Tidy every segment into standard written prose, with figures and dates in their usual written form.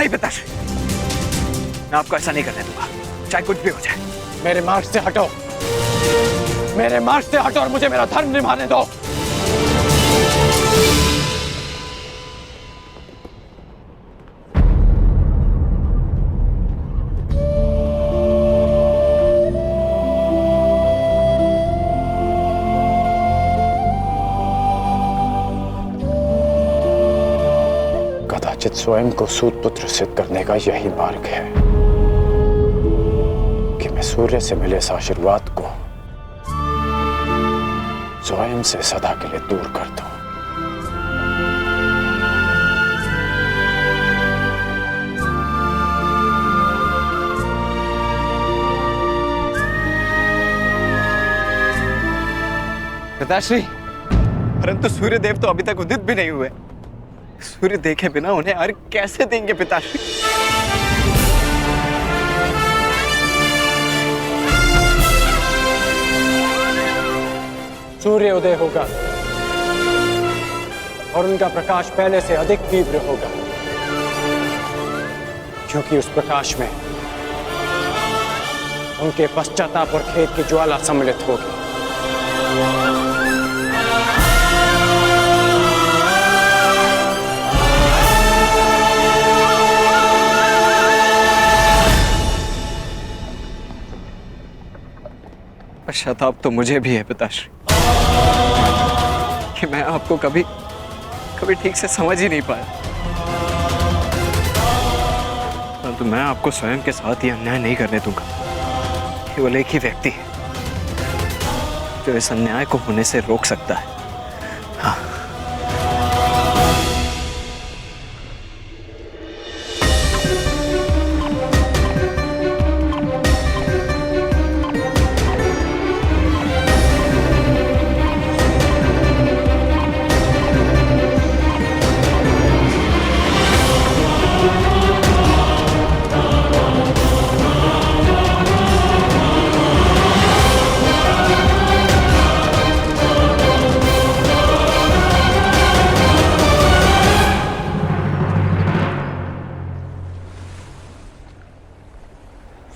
नहीं पिताश्री, मैं आपको ऐसा नहीं करने दूंगा, चाहे कुछ भी हो जाए। मेरे मार्ग से हटो, मेरे मार्ग से हटो और मुझे मेरा धर्म निभाने दो। कदाचित स्वयं को सूतपुत्र सिद्ध करने का यही मार्ग है कि मैं सूर्य से मिले इस आशीर्वाद को स्वयं से सदा के लिए दूर कर दूं। पिताश्री, परंतु सूर्यदेव तो अभी तक उदित भी नहीं हुए। सूर्य देखे बिना उन्हें अर्घ कैसे देंगे पिताश्री? सूर्य उदय होगा और उनका प्रकाश पहले से अधिक तीव्र होगा, क्योंकि उस प्रकाश में उनके पश्चाताप और खेद की ज्वाला सम्मिलित होगी। पश्चाताप तो मुझे भी है पिताश्री कि मैं आपको कभी ठीक से समझ ही नहीं पाया। परंतु मैं आपको स्वयं के साथ ये अन्याय नहीं करने दूंगा। केवल एक ही व्यक्ति है जो इस अन्याय को होने से रोक सकता है। हाँ।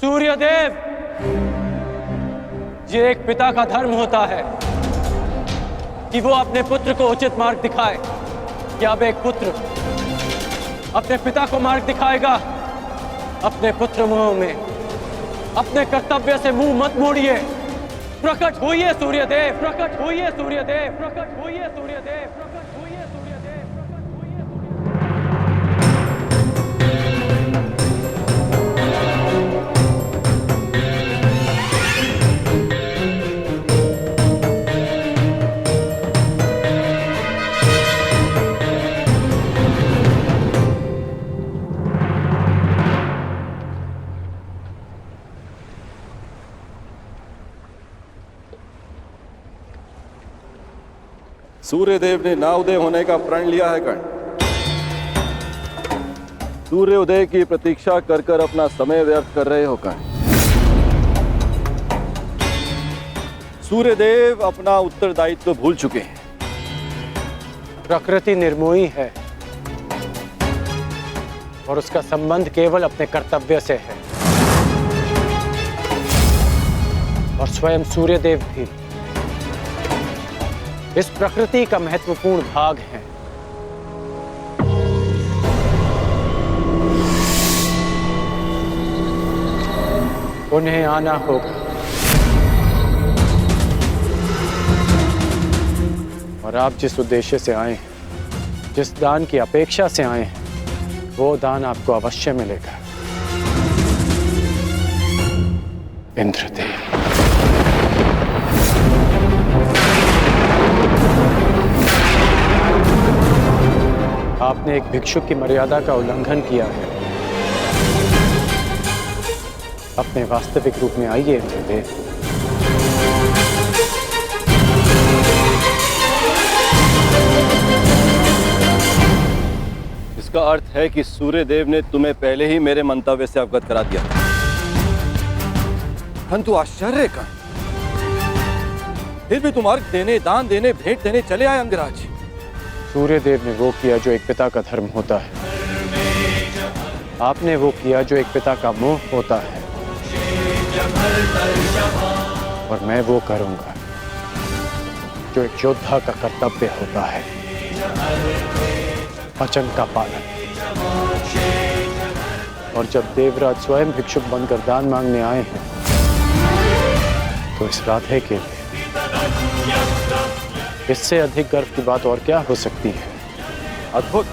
सूर्यदेव, ये एक पिता का धर्म होता है कि वो अपने पुत्र को उचित मार्ग दिखाए। क्या अब एक पुत्र अपने पिता को मार्ग दिखाएगा? अपने पुत्र मोह में अपने कर्तव्य से मुंह मत मोड़िए। प्रकट होइए सूर्यदेव, प्रकट होइए सूर्यदेव, प्रकट होइए सूर्यदेव, प्रकट होइए सूर्यदेव, प्रकट होइए सूर्यदेव ने ना उदय होने का प्रण लिया है कर्ण। सूर्य उदय की प्रतीक्षा कर कर अपना समय व्यर्थ कर रहे हो कर्ण। सूर्यदेव अपना उत्तरदायित्व भूल चुके हैं। प्रकृति निर्मोही है और उसका संबंध केवल अपने कर्तव्य से है, और स्वयं सूर्यदेव भी इस प्रकृति का महत्वपूर्ण भाग है। उन्हें आना होगा और आप जिस उद्देश्य से आए हैं, जिस दान की अपेक्षा से आए हैं, वो दान आपको अवश्य मिलेगा। इंद्रदेव, आपने एक भिक्षुक की मर्यादा का उल्लंघन किया है। अपने वास्तविक रूप में आइए इंद्रदेव। इसका अर्थ है कि सूर्यदेव ने तुम्हें पहले ही मेरे मंतव्य से अवगत करा दिया, परंतु आश्चर्य का फिर भी तुम अर्घ देने, दान देने, भेंट देने चले आए अंगराज। सूर्यदेव ने वो किया जो एक पिता का धर्म होता है। आपने वो किया जो एक पिता का मोह होता है, और मैं वो करूंगा जो एक योद्धा का कर्तव्य होता है, वचन का पालन। और जब देवराज स्वयं भिक्षुक बनकर दान मांगने आए हैं, तो इस राधे के लिए इससे अधिक गर्व की बात और क्या हो सकती है? अद्भुत,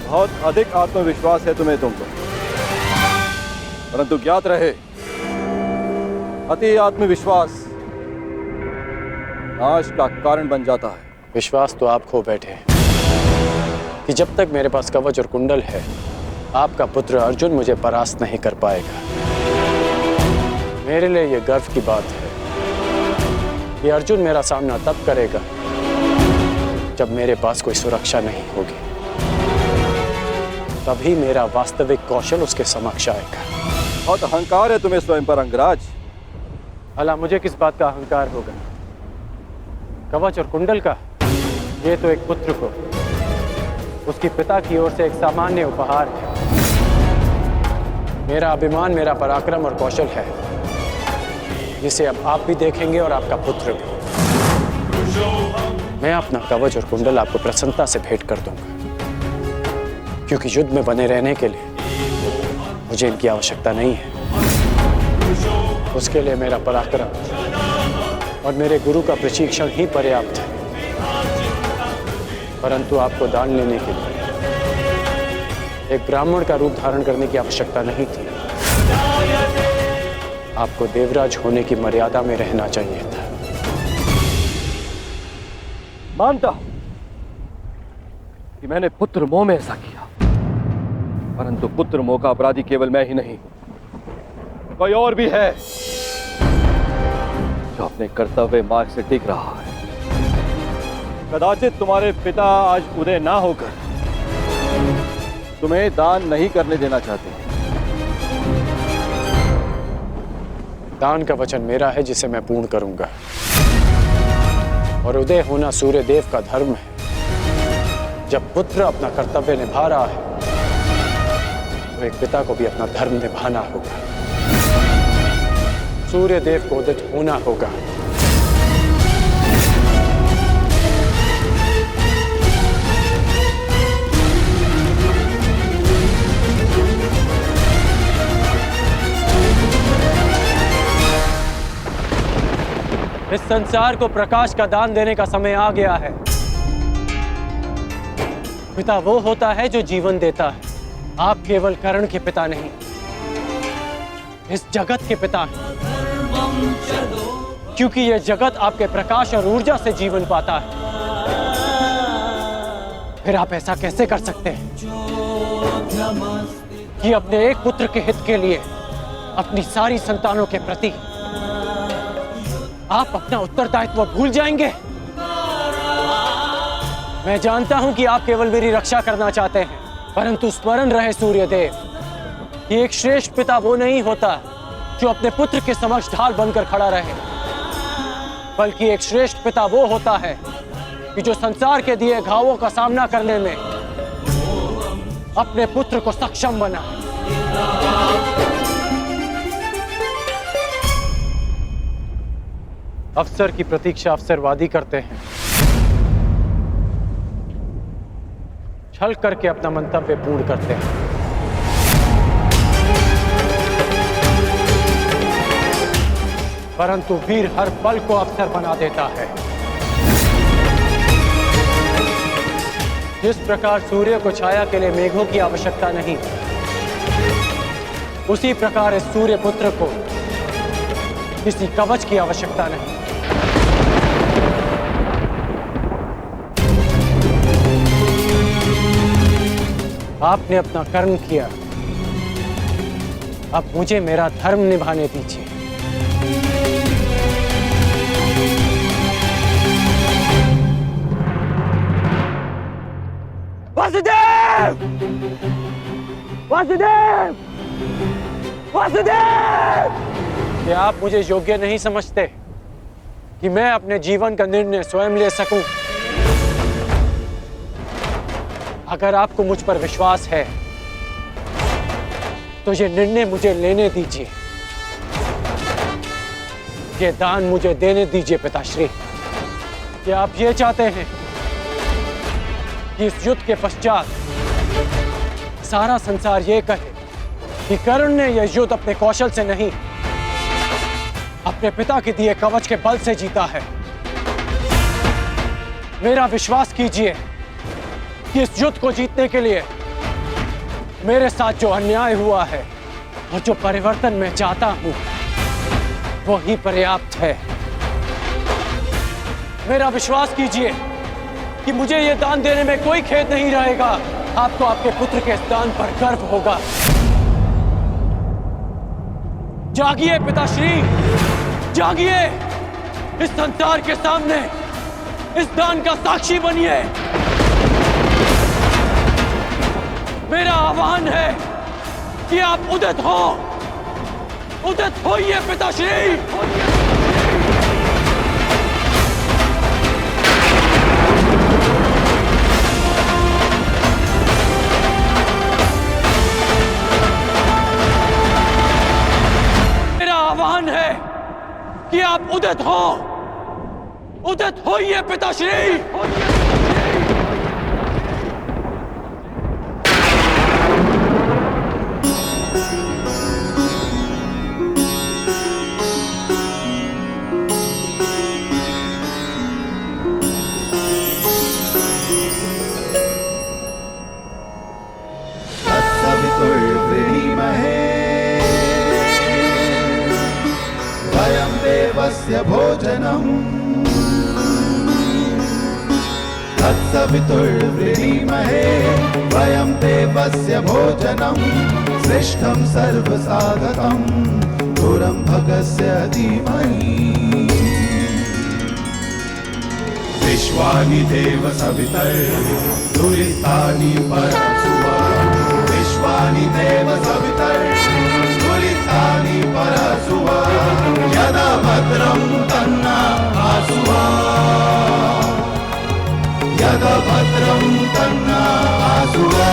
बहुत अधिक आत्मविश्वास है तुम्हें तुमको, परंतु ज्ञात रहे, अति आत्मविश्वास नाश का कारण बन जाता है। विश्वास तो आप खो बैठे हैं कि जब तक मेरे पास कवच और कुंडल है, आपका पुत्र अर्जुन मुझे परास्त नहीं कर पाएगा। मेरे लिए यह गर्व की बात है कि अर्जुन मेरा सामना तब करेगा जब मेरे पास कोई सुरक्षा नहीं होगी। तभी मेरा वास्तविक कौशल उसके समक्ष आएगा। बहुत अहंकार है तुम्हें स्वयं पर अंगराज। भला मुझे किस बात का अहंकार होगा? कवच और कुंडल का? ये तो एक पुत्र को उसके पिता की ओर से एक सामान्य उपहार है। मेरा अभिमान, मेरा पराक्रम और कौशल है, जिसे अब आप भी देखेंगे और आपका पुत्र भी। मैं अपना कवच और कुंडल आपको प्रसन्नता से भेंट कर दूंगा, क्योंकि युद्ध में बने रहने के लिए मुझे इनकी आवश्यकता नहीं है। उसके लिए मेरा पराक्रम और मेरे गुरु का प्रशिक्षण ही पर्याप्त है। परंतु आपको दान लेने के लिए एक ब्राह्मण का रूप धारण करने की आवश्यकता नहीं थी। आपको देवराज होने की मर्यादा में रहना चाहिए था। मानता हूं कि मैंने पुत्र मोह में ऐसा किया, परंतु पुत्र मोह का अपराधी केवल मैं ही नहीं, कोई और भी है जो अपने कर्तव्य मार्ग से टिक रहा है। कदाचित तुम्हारे पिता आज उदय ना होकर तुम्हें दान नहीं करने देना चाहते। दान का वचन मेरा है, जिसे मैं पूर्ण करूंगा। और उदय होना सूर्य देव का धर्म है। जब पुत्र अपना कर्तव्य निभा रहा है, तो एक पिता को भी अपना धर्म निभाना होगा। सूर्य देव को उदित होना होगा। इस संसार को प्रकाश का दान देने का समय आ गया है। पिता वो होता है जो जीवन देता है। आप केवल कर्ण के पिता नहीं, इस जगत के पिता हैं। क्योंकि यह जगत आपके प्रकाश और ऊर्जा से जीवन पाता है। फिर आप ऐसा कैसे कर सकते हैं कि अपने एक पुत्र के हित के लिए अपनी सारी संतानों के प्रति आप अपना उत्तरदायित्व भूल जाएंगे? मैं जानता हूं कि आप केवल मेरी रक्षा करना चाहते हैं, परंतु स्मरण रहे सूर्यदेव कि एक श्रेष्ठ पिता वो नहीं होता जो अपने पुत्र के समक्ष ढाल बनकर खड़ा रहे, बल्कि एक श्रेष्ठ पिता वो होता है कि जो संसार के दिए घावों का सामना करने में अपने पुत्र को सक्षम बना। अवसर की प्रतीक्षा अवसरवादी करते हैं, छल करके अपना मंतव्य पूर्ण करते हैं। परंतु वीर हर पल को अवसर बना देता है। जिस प्रकार सूर्य को छाया के लिए मेघों की आवश्यकता नहीं, उसी प्रकार इस सूर्य पुत्र को किसी कवच की आवश्यकता नहीं। आपने अपना कर्म किया, अब मुझे मेरा धर्म निभाने दीजिए। वासुदेव! वासुदेव! वासुदेव! क्या आप मुझे योग्य नहीं समझते कि मैं अपने जीवन का निर्णय स्वयं ले सकूं? अगर आपको मुझ पर विश्वास है तो ये निर्णय मुझे लेने दीजिए, ये दान मुझे देने दीजिए पिताश्री। क्या आप ये चाहते हैं कि इस युद्ध के पश्चात सारा संसार ये कहे कि कर्ण ने यह युद्ध अपने कौशल से नहीं, अपने पिता के दिए कवच के बल से जीता है? मेरा विश्वास कीजिए कि इस युद्ध को जीतने के लिए मेरे साथ जो अन्याय हुआ है और जो परिवर्तन मैं चाहता हूं वो ही पर्याप्त है। मेरा विश्वास कीजिए कि मुझे यह दान देने में कोई खेद नहीं रहेगा। आपको आपके पुत्र के इस दान पर गर्व होगा। जागिए पिताश्री, जागिए, इस संसार के सामने इस दान का साक्षी बनिए। मेरा आह्वान है कि आप उदित हो, उदित होइए पिताश्री। मेरा आह्वान है कि आप उदित हो, उदित होइए पिताश्री। भोजनम् तत्सवितुर्वृणीमहे वयं देवस्य भोजनं श्रेष्ठं सर्वसाधकं दूरं भगस्य धीमहि विश्वानि देव सवितर्दुरितानि परशुवा विश्वानि देव सवितर्दुरितानि परशुवा यदा भद्रं तन्ना आसुवा यदा भद्रं तन्ना आसुवा।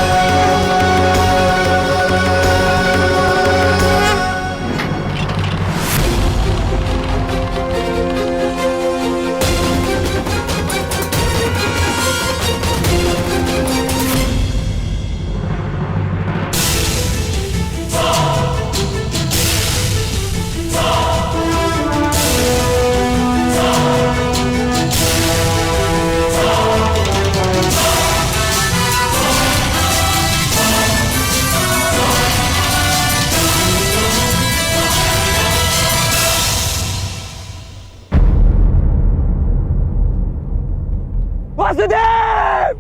वासुदेव!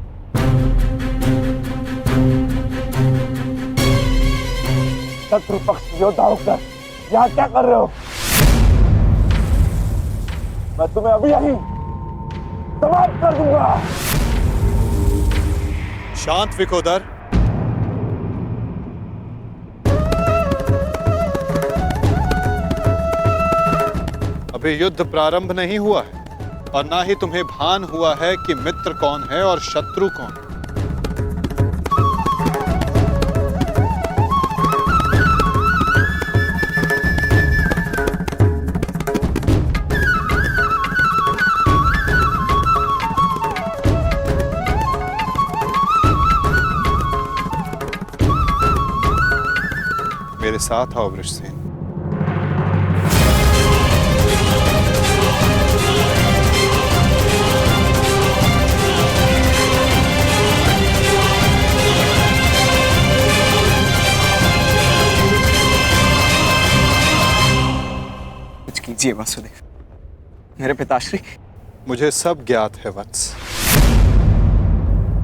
शत्रु पक्ष योद्धा होकर यहाँ क्या कर रहे हो? मैं तुम्हें अभी यही समाप्त कर दूंगा। शांत विकोदर, अभी युद्ध प्रारंभ नहीं हुआ है और ना ही तुम्हें भान हुआ है कि मित्र कौन है और शत्रु कौन है। मेरे साथ आओ वृषसेन। कीजिए वासुदेव, मेरे पिताश्री। मुझे सब ज्ञात है वत्स।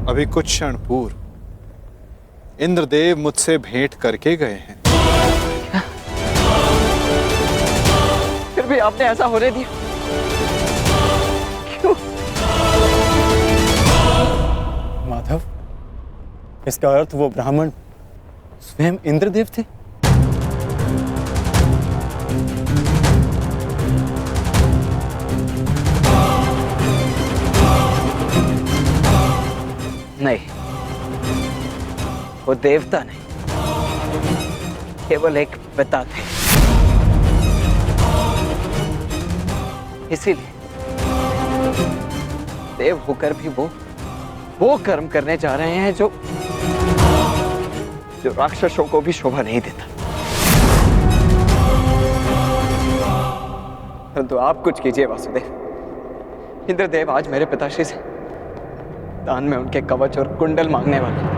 अभी कुछ क्षण पूर्व इंद्रदेव मुझसे भेंट करके गए हैं। फिर भी आपने ऐसा होने दिया क्यों? माधव, इसका अर्थ वो ब्राह्मण स्वयं इंद्रदेव थे? नहीं, वो देवता नहीं, केवल एक पिता थे, इसीलिए देव होकर भी वो कर्म करने जा रहे हैं जो राक्षसों को भी शोभा नहीं देता। परंतु आप कुछ कीजिए वासुदेव। इंद्रदेव आज मेरे पिताश्री से दान में उनके कवच और कुंडल मांगने वाले हैं।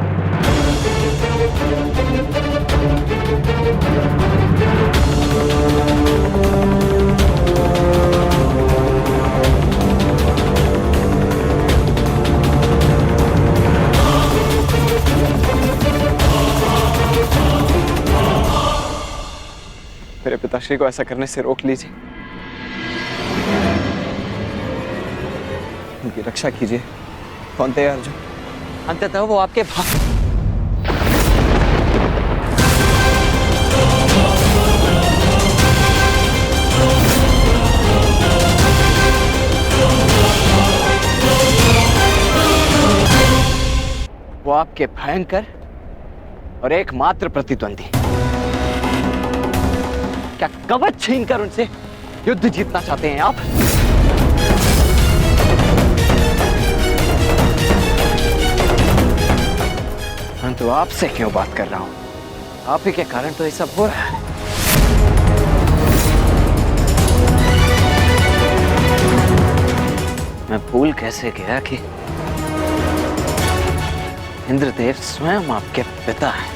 मेरे पिताश्री को ऐसा करने से रोक लीजिए, उनकी रक्षा कीजिए। कौन थे अर्जुन? अंततः वो आपके वो आपके भयंकर और एकमात्र प्रतिद्वंदी। क्या कवच छीनकर उनसे युद्ध जीतना चाहते हैं आप? परंतु आपसे क्यों बात कर रहा हूं? आप ही के कारण तो ये सब हो रहा है। मैं भूल कैसे गया कि इंद्रदेव स्वयं आपके पिता हैं।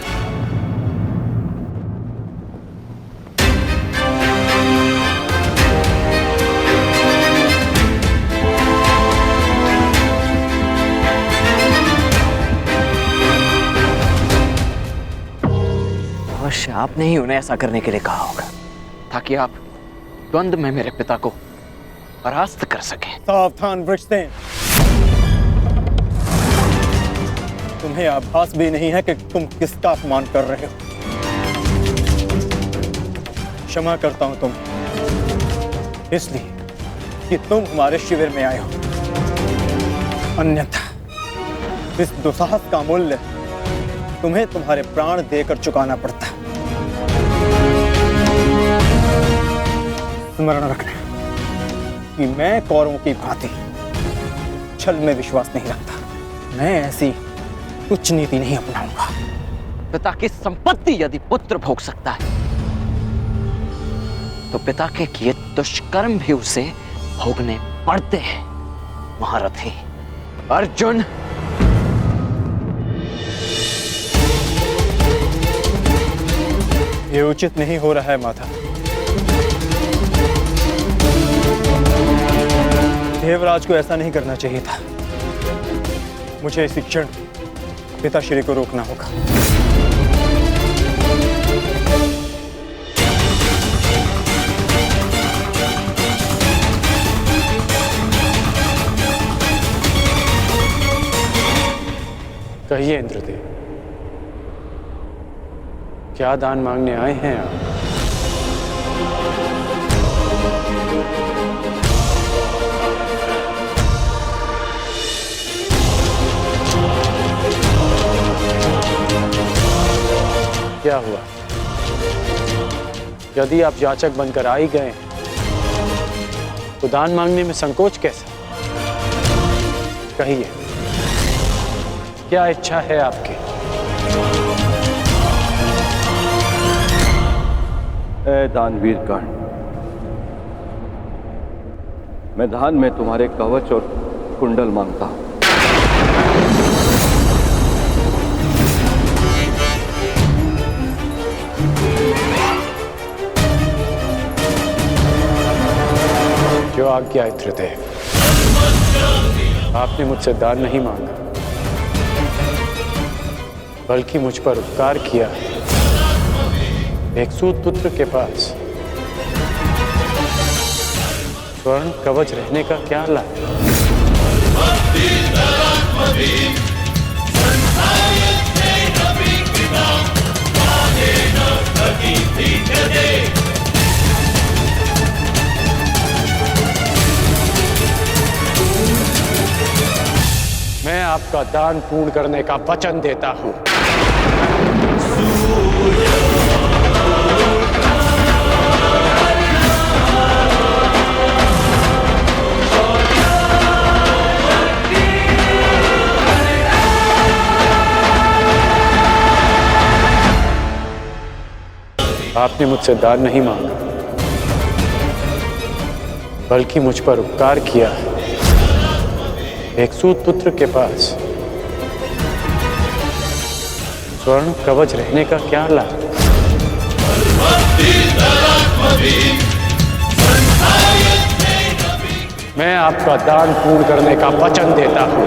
अवश्य आपने ही उन्हें ऐसा करने के लिए कहा होगा, ताकि आप द्वंद्व में मेरे पिता को परास्त कर सकें। सावधान वृषसेन, तुम्हें आभास भी नहीं है कि तुम किसका अपमान कर रहे हो। क्षमा करता हूं तुम, इसलिए कि तुम हमारे शिविर में आए हो। अन्यथा इस दुस्साहस का मूल्य तुम्हें तुम्हारे प्राण देकर चुकाना पड़ता। स्मरण रखना कि मैं कौरवों की भांति छल में विश्वास नहीं रखता। मैं ऐसी कुछ नीति नहीं अपनाऊंगा। पिता की संपत्ति यदि पुत्र भोग सकता है, तो पिता के किए दुष्कर्म भी उसे भोगने पड़ते हैं। महारथी अर्जुन, ये उचित नहीं हो रहा है माता। देवराज को ऐसा नहीं करना चाहिए था। मुझे इसी क्षण पिताश्री को रोकना होगा। कहिए इंद्रदेव, क्या दान मांगने आए हैं आप? क्या हुआ? यदि आप याचक बनकर आ ही गए तो दान मांगने में संकोच कैसा? कहिए, क्या इच्छा है आपकी? ऐ दानवीर कर्ण, मैं दान में तुम्हारे कवच और कुंडल मांगता हूं। जो आज्ञा इंद्रदेव। आपने मुझसे दान नहीं मांगा, बल्कि मुझ पर उपकार किया है। एक सूत पुत्र के पास स्वर्ण कवच रहने का क्या लाभ? मैं आपका दान पूर्ण करने का वचन देता हूं। आपने मुझसे दान नहीं मांगा, बल्कि मुझ पर उपकार किया है। एक सूत पुत्र के पास स्वर्ण कवच रहने का क्या लाभ? मैं आपका दान पूर्ण करने का वचन देता हूं।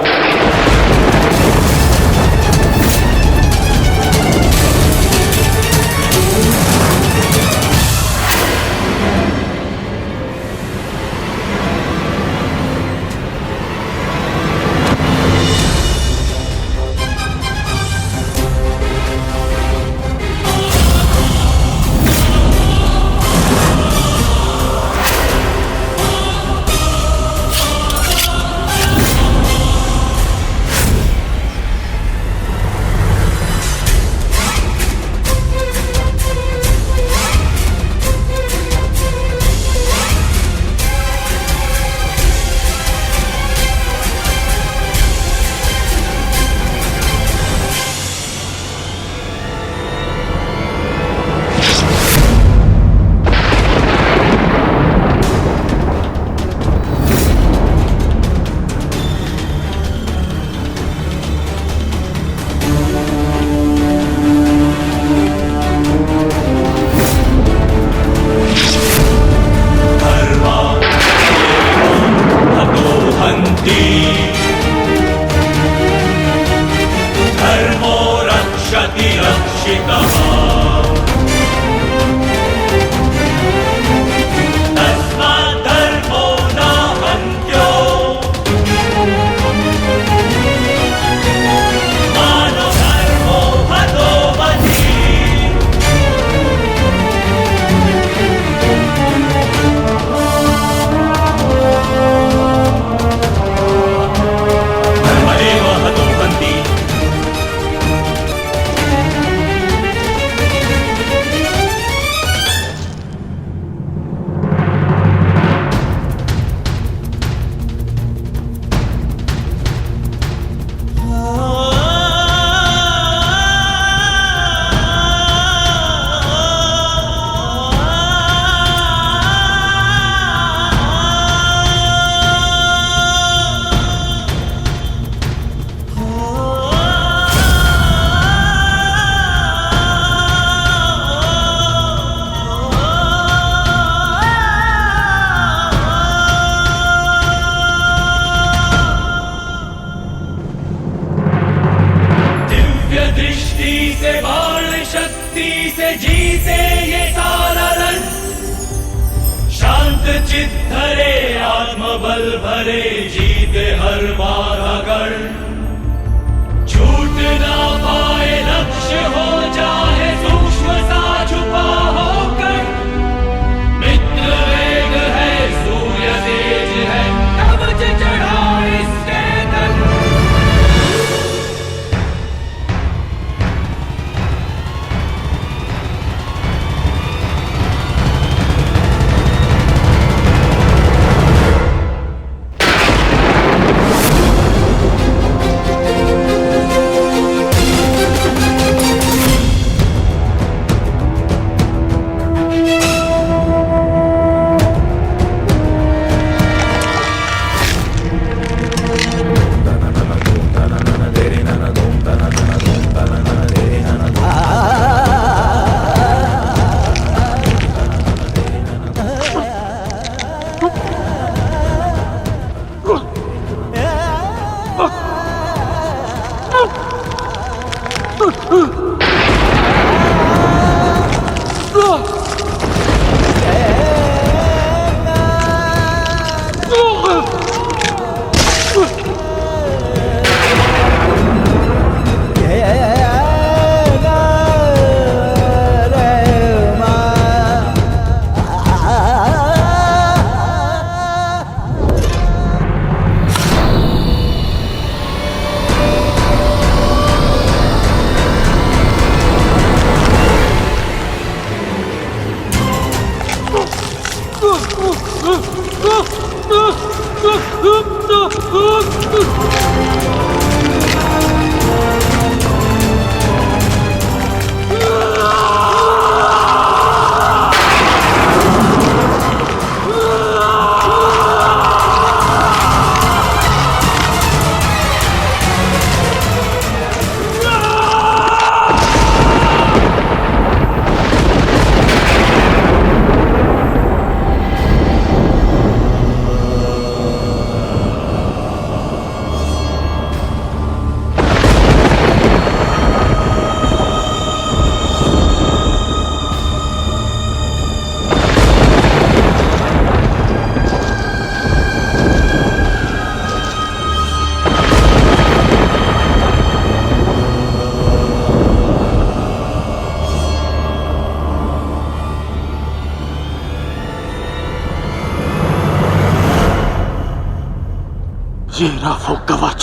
ये रहा वो कवच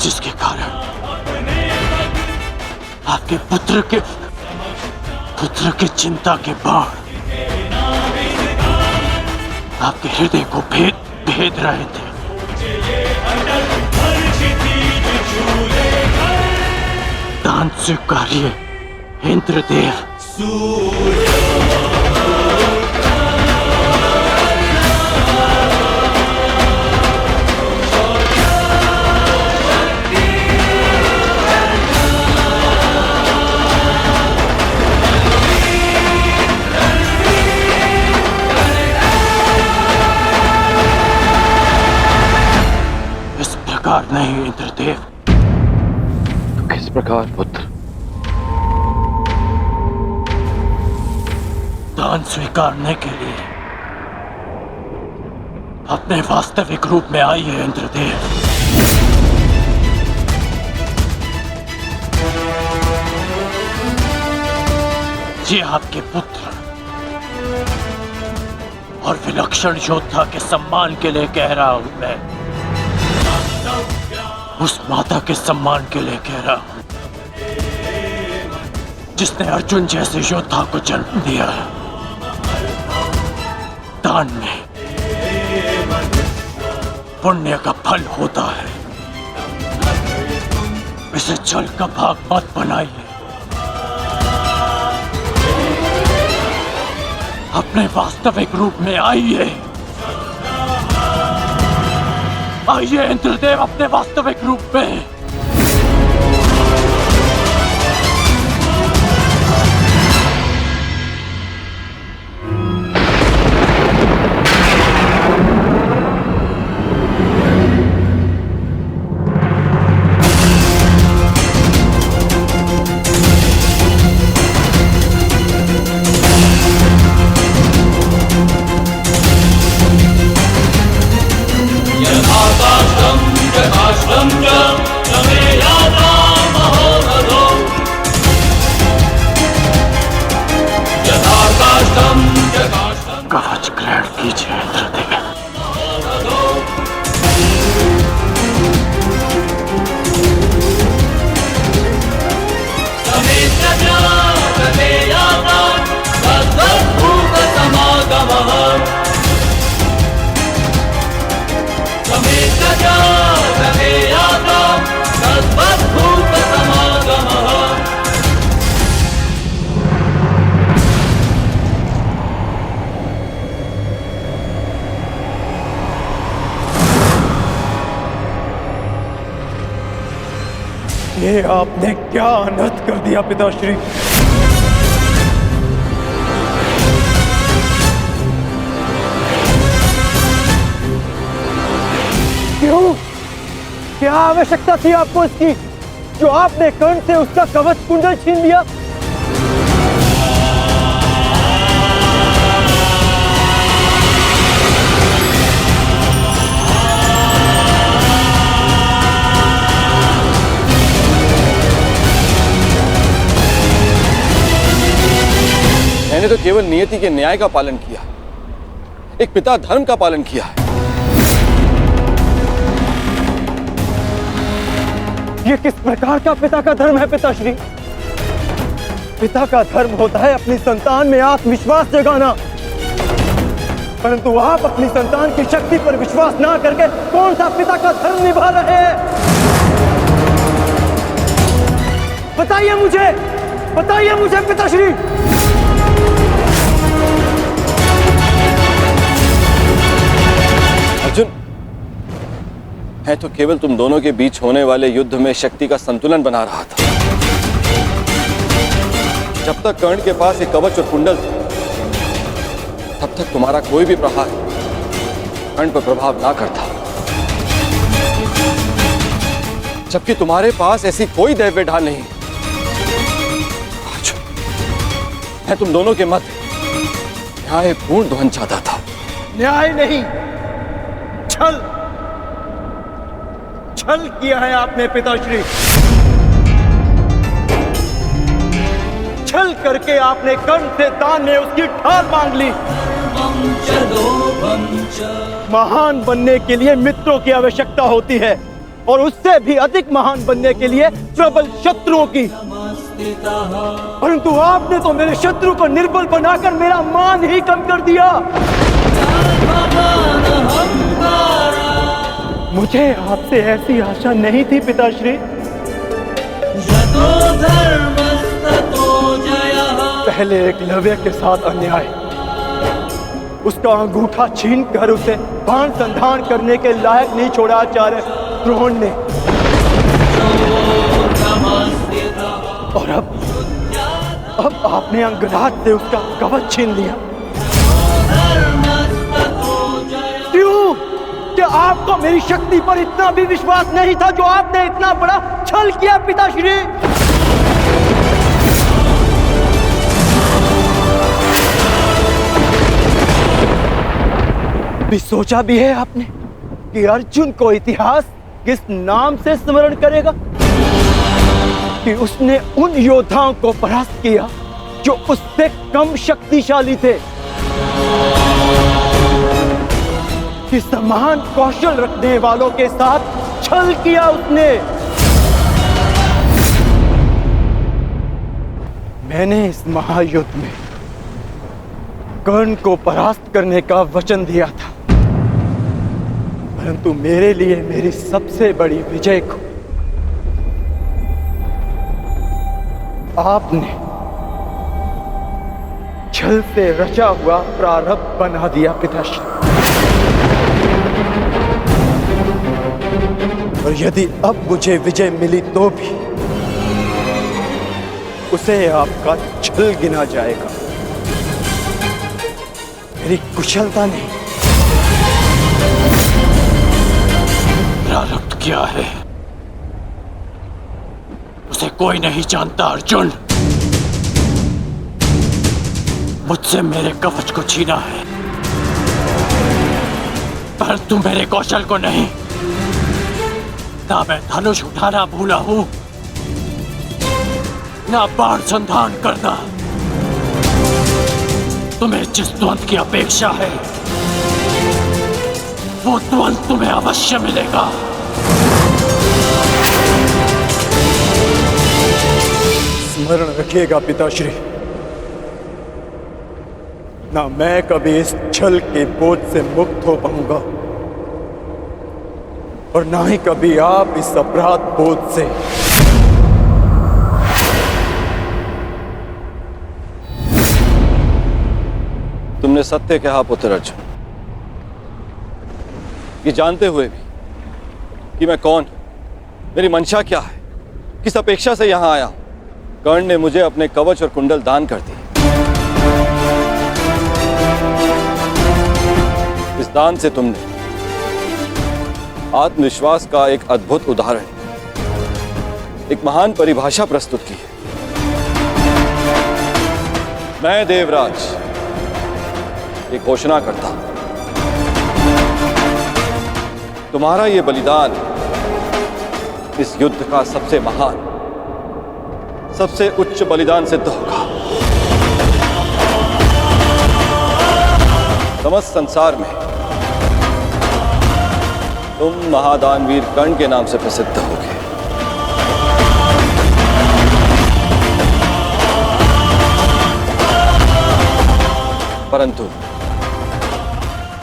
जिसके कारण आपके पुत्र के चिंता के बाण आपके हृदय को भेद रहे थे। दान स्वीकारिए इंद्रदेव। इस प्रकार नहीं इंद्रदेव। तो किस प्रकार पुत्र? दान स्वीकारने के लिए अपने वास्तविक रूप में आइए इंद्रदेव। ये आपके पुत्र और विलक्षण योद्धा के सम्मान के लिए कह रहा हूं मैं। उस माता के सम्मान के लिए कह रहा हूं जिसने अर्जुन जैसे योद्धा को जन्म दिया। दान में पुण्य का फल होता है। इसे जल का भाग मत बनाइए। अपने वास्तविक रूप में आइए। आइए इंद्रदेव अपने वास्तविक रूप में। कवच ग्रहण कीजिए इंद्रदेव। ये आपने क्या अनर्थ कर दिया पिताश्री। क्यों? क्या आवश्यकता थी आपको इसकी, जो आपने कर्ण से उसका कवच कुंडल छीन लिया? मैंने तो केवल नियति के न्याय का पालन किया, एक पिता धर्म का पालन किया है। ये किस प्रकार का पिता का धर्म है पिताश्री? पिता का धर्म होता है अपनी संतान में आत्मविश्वास जगाना, परंतु आप अपनी संतान की शक्ति पर विश्वास ना करके कौन सा पिता का धर्म निभा रहे हैं? बताइए मुझे पिताश्री। अर्जुन, मैं तो केवल तुम दोनों के बीच होने वाले युद्ध में शक्ति का संतुलन बना रहा था। जब तक कर्ण के पास एक कवच और कुंडल थे, तब तक तुम्हारा कोई भी प्रहार कर्ण पर प्रभाव ना करता। जबकि तुम्हारे पास ऐसी कोई दैव्य ढाल नहीं। अर्जुन, मैं तुम दोनों के मध्य न्यायपूर्ण ध्वनि चाहता था। न्याय नहीं, छल किया है आपने पिताश्री। छल करके आपने कर्ण से दान में उसकी ढाल मांग ली। महान बनने के लिए मित्रों की आवश्यकता होती है, और उससे भी अधिक महान बनने के लिए प्रबल शत्रुओं की। परंतु आपने तो मेरे शत्रु को निर्बल बनाकर मेरा मान ही कम कर दिया। मुझे आपसे ऐसी आशा नहीं थी पिताश्री। पहले एकलव्य के साथ अन्याय, उसका अंगूठा छीनकर उसे भान संधान करने के लायक नहीं छोड़ा आचार्य द्रोण ने, और अब आपने अंगराज से उसका कवच छीन लिया। क्यों? क्या आपको मेरी शक्ति पर इतना भी विश्वास नहीं था जो आपने इतना बड़ा छल किया पिताश्री? भी सोचा भी है आपने कि अर्जुन को इतिहास किस नाम से स्मरण करेगा? कि उसने उन योद्धाओं को परास्त किया जो उससे कम शक्तिशाली थे, कि समान कौशल रखने वालों के साथ छल किया उसने। मैंने इस महायुद्ध में कर्ण को परास्त करने का वचन दिया था, परंतु मेरे लिए मेरी सबसे बड़ी विजय को आपने छल से रचा हुआ प्रारब्ध बना दिया पिताश्री। और यदि अब मुझे विजय मिली तो भी उसे आपका छल गिना जाएगा, मेरी कुशलता नहीं। प्रारब्ध क्या है उसे कोई नहीं जानता अर्जुन। मुझसे मेरे कवच को छीना है, परंतु मेरे कौशल को नहीं। ना मैं धनुष उठाना भूला हूं, ना बाण संधान करना। तुम्हें जिस द्वंद की अपेक्षा है वो द्वंद तुम्हें अवश्य मिलेगा। स्मरण रखिएगा पिताश्री, ना मैं कभी इस छल के बोझ से मुक्त हो पाऊंगा, और ना ही कभी आप इस अपराध बोझ से। तुमने सत्य कहा पुत्र अर्जुन। ये जानते हुए भी कि मैं कौन, मेरी मंशा क्या है, किस अपेक्षा से यहां आया हूं, कर्ण ने मुझे अपने कवच और कुंडल दान कर दिए। इस दान से तुमने आत्मविश्वास का एक अद्भुत उदाहरण, एक महान परिभाषा प्रस्तुत की है। मैं देवराज ये घोषणा करता हूं, तुम्हारा ये बलिदान इस युद्ध का सबसे महान, सबसे उच्च बलिदान सिद्ध होगा। समस्त संसार में तुम महादानवीर कर्ण के नाम से प्रसिद्ध होगे। परंतु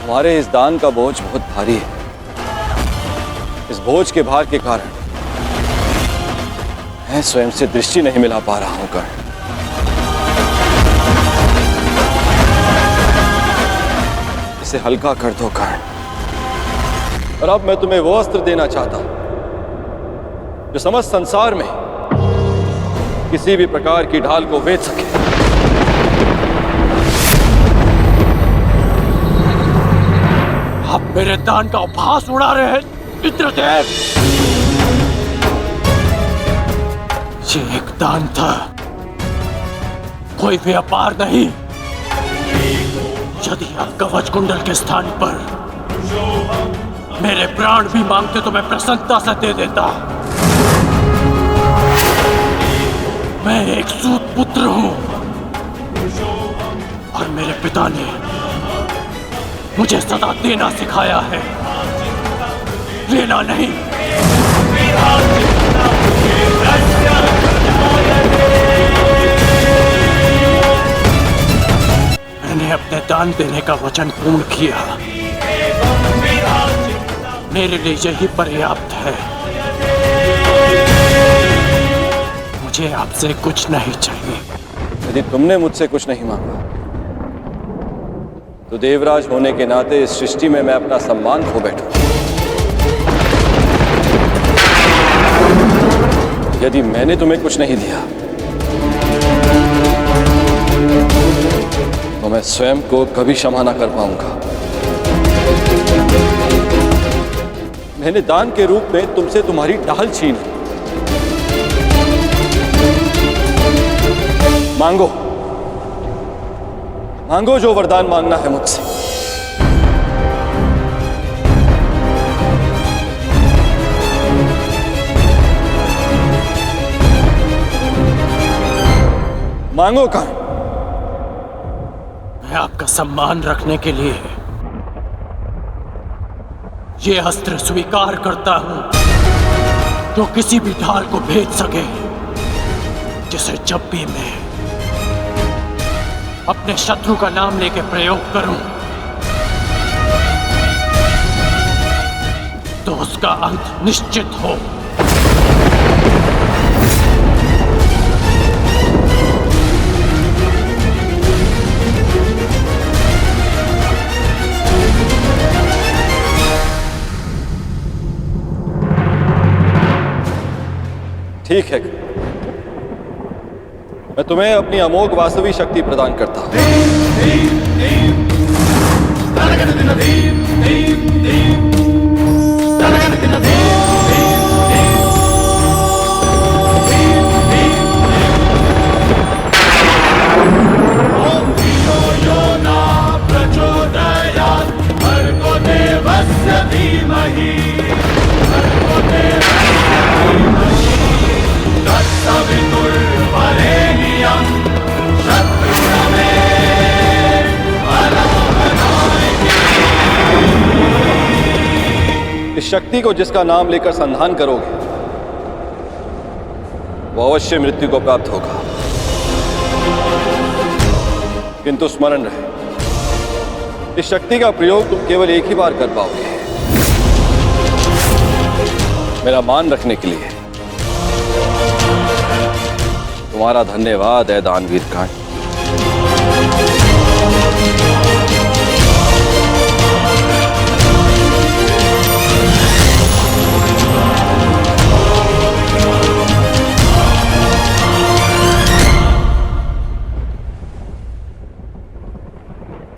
तुम्हारे इस दान का बोझ बहुत भारी है। इस बोझ के भार के कारण मैं स्वयं से दृष्टि नहीं मिला पा रहा हूं कर्ण। इसे हल्का कर दो कर्ण। और अब मैं तुम्हें वो अस्त्र देना चाहता हूं जो समस्त संसार में किसी भी प्रकार की ढाल को वेध सके। आप मेरे दान का उपहास उड़ा रहे हैं इंद्रदेव। ये एक दान था, कोई व्यापार नहीं। यदि आप कवच कुंडल के स्थान पर मेरे प्राण भी मांगते तो मैं प्रसन्नता से दे देता। मैं एक सूत पुत्र हूं और मेरे पिता ने मुझे सदा देना सिखाया है, लेना नहीं। मैंने अपने दान देने का वचन पूर्ण किया। मेरे लिए यही पर्याप्त है। मुझे आपसे कुछ नहीं चाहिए। यदि तुमने मुझसे कुछ नहीं मांगा तो देवराज होने के नाते इस सृष्टि में मैं अपना सम्मान खो बैठूं। यदि मैंने तुम्हें कुछ नहीं दिया तो मैं स्वयं को कभी क्षमा ना कर पाऊंगा। मैंने दान के रूप में तुमसे तुम्हारी ढाल छीन ली। मांगो, मांगो जो वरदान मांगना है मुझसे। मांगो कर्ण। मैं आपका सम्मान रखने के लिए ये अस्त्र स्वीकार करता हूं जो किसी भी ढाल को भेद सके, जिसे जब भी मैं अपने शत्रु का नाम लेके प्रयोग करूं तो उसका अंत निश्चित हो। ठीक है, मैं तुम्हें अपनी अमोघ वास्तविक शक्ति प्रदान करता हूं। इस शक्ति को जिसका नाम लेकर संधान करोगे वो अवश्य मृत्यु को प्राप्त होगा, किंतु स्मरण रहे इस शक्ति का प्रयोग तुम केवल एक ही बार कर पाओगे, मेरा मान रखने के लिए। तुम्हारा धन्यवाद है दानवीर कर्ण।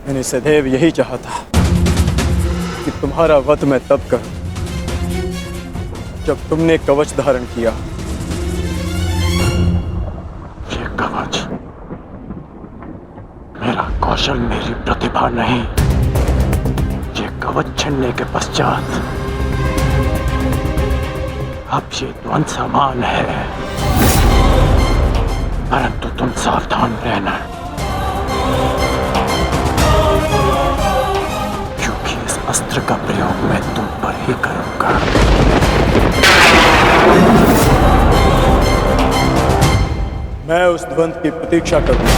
मैंने सदैव यही चाहा था कि तुम्हारा वध मैं तब करूं जब तुमने कवच धारण किया। ये कवच मेरा कौशल, मेरी प्रतिभा नहीं। ये कवच छिनने के पश्चात अब ये द्वंद समान है, परंतु तुम सावधान रहना, क्योंकि इस अस्त्र का प्रयोग मैं तुम पर ही करूंगा। मैं उस द्वंद की प्रतीक्षा करूंगा।